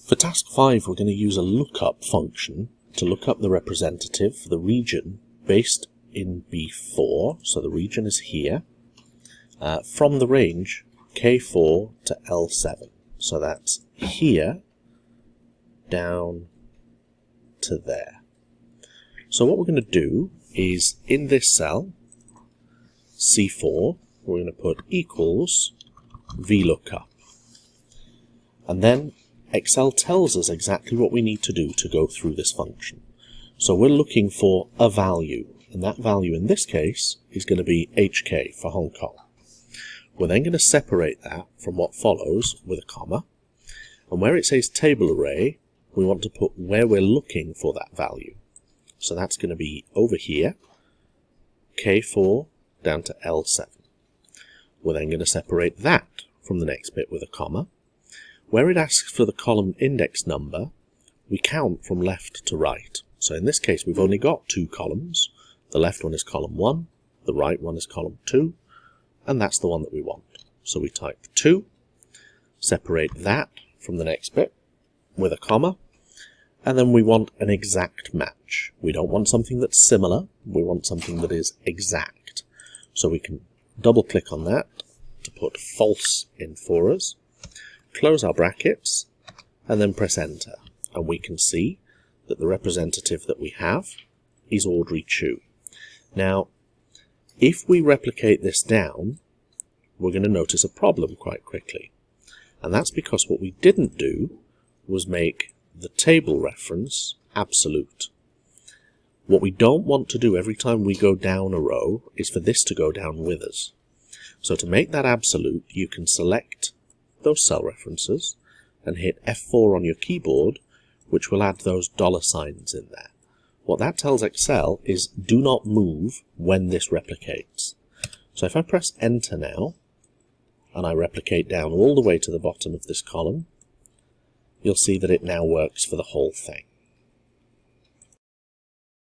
For task 5, we're going to use a lookup function to look up the representative for the region based in B4, so the region is here, from the range K4 to L7. So that's here down to there. So what we're going to do is, in this cell, C4, we're going to put equals VLOOKUP. And then Excel tells us exactly what we need to do to go through this function. So we're looking for a value, and that value in this case is going to be HK for Hong Kong. We're then going to separate that from what follows with a comma, and where it says table array, we want to put where we're looking for that value. So that's going to be over here, K4 down to L7. We're then going to separate that from the next bit with a comma. Where it asks for the column index number, we count from left to right. So in this case, we've only got 2 columns. The left one is column 1, the right one is column 2, and that's the one that we want. So we type 2, separate that from the next bit with a comma, and then we want an exact match. We don't want something that's similar, we want something that is exact. So we can double click on that to put false in for us, close our brackets, and then press enter. And we can see that the representative that we have is Audrey Chu. Now, if we replicate this down, we're going to notice a problem quite quickly. And that's because what we didn't do was make the table reference absolute. What we don't want to do every time we go down a row is for this to go down with us. So to make that absolute, you can select those cell references and hit F4 on your keyboard, which will add those dollar signs in there. What that tells Excel is do not move when this replicates. So if I press enter now, and I replicate down all the way to the bottom of this column, you'll see that it now works for the whole thing.